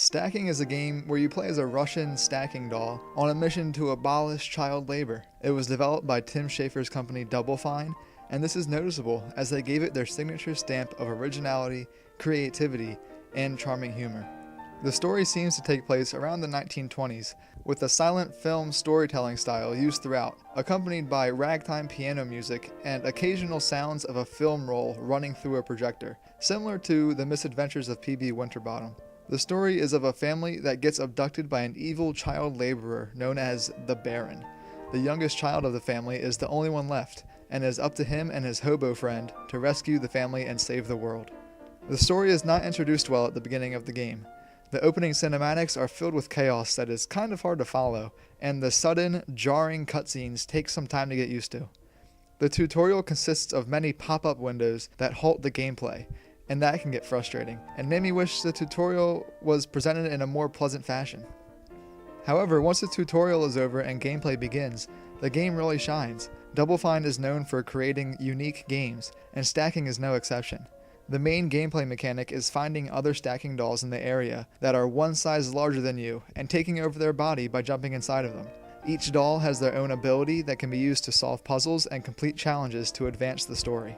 Stacking is a game where you play as a Russian stacking doll on a mission to abolish child labor. It was developed by Tim Schafer's company Double Fine, and this is noticeable as they gave it their signature stamp of originality, creativity, and charming humor. The story seems to take place around the 1920s, with a silent film storytelling style used throughout, accompanied by ragtime piano music and occasional sounds of a film roll running through a projector, similar to The Misadventures of P.B. Winterbottom. The story is of a family that gets abducted by an evil child laborer known as the Baron. The youngest child of the family is the only one left, and it is up to him and his hobo friend to rescue the family and save the world. The story is not introduced well at the beginning of the game. The opening cinematics are filled with chaos that is kind of hard to follow, and the sudden, jarring cutscenes take some time to get used to. The tutorial consists of many pop-up windows that halt the gameplay, and that can get frustrating, and made me wish the tutorial was presented in a more pleasant fashion. However, once the tutorial is over and gameplay begins, the game really shines. Double Fine is known for creating unique games, and stacking is no exception. The main gameplay mechanic is finding other stacking dolls in the area that are one size larger than you and taking over their body by jumping inside of them. Each doll has their own ability that can be used to solve puzzles and complete challenges to advance the story.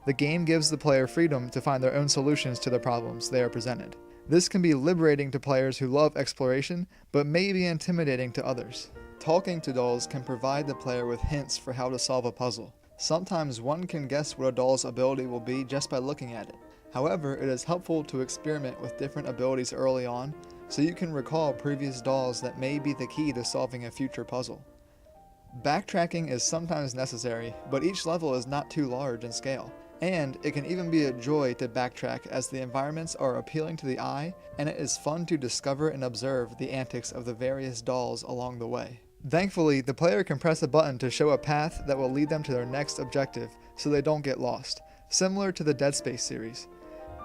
The game gives the player freedom to find their own solutions to the problems they are presented. This can be liberating to players who love exploration, but may be intimidating to others. Talking to dolls can provide the player with hints for how to solve a puzzle. Sometimes one can guess what a doll's ability will be just by looking at it. However, it is helpful to experiment with different abilities early on, so you can recall previous dolls that may be the key to solving a future puzzle. Backtracking is sometimes necessary, but each level is not too large in scale. And it can even be a joy to backtrack as the environments are appealing to the eye, and it is fun to discover and observe the antics of the various dolls along the way. Thankfully, the player can press a button to show a path that will lead them to their next objective so they don't get lost, similar to the Dead Space series.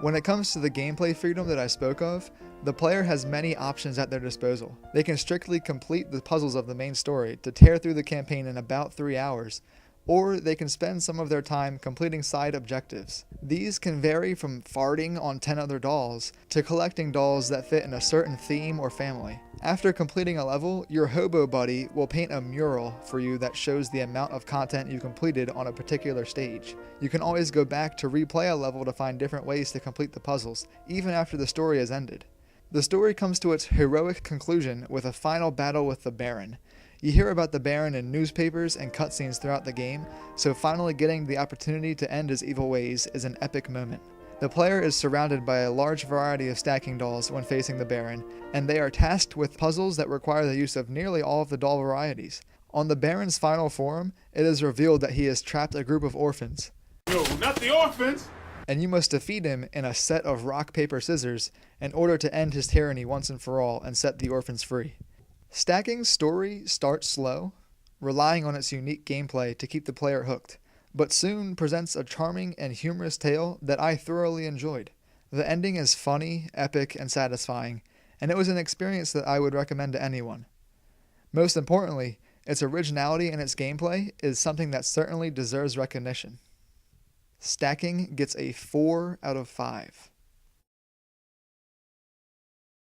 When it comes to the gameplay freedom that I spoke of, the player has many options at their disposal. They can strictly complete the puzzles of the main story to tear through the campaign in about 3 hours, or they can spend some of their time completing side objectives. These can vary from farting on 10 other dolls to collecting dolls that fit in a certain theme or family. After completing a level, your hobo buddy will paint a mural for you that shows the amount of content you completed on a particular stage. You can always go back to replay a level to find different ways to complete the puzzles, even after the story has ended. The story comes to its heroic conclusion with a final battle with the Baron. You hear about the Baron in newspapers and cutscenes throughout the game, so finally getting the opportunity to end his evil ways is an epic moment. The player is surrounded by a large variety of stacking dolls when facing the Baron, and they are tasked with puzzles that require the use of nearly all of the doll varieties. On the Baron's final form, it is revealed that he has trapped a group of orphans. No, not the orphans! And you must defeat him in a set of rock, paper, scissors in order to end his tyranny once and for all and set the orphans free. Stacking's story starts slow, relying on its unique gameplay to keep the player hooked, but soon presents a charming and humorous tale that I thoroughly enjoyed. The ending is funny, epic, and satisfying, and it was an experience that I would recommend to anyone. Most importantly, its originality and its gameplay is something that certainly deserves recognition. Stacking gets a 4 out of 5.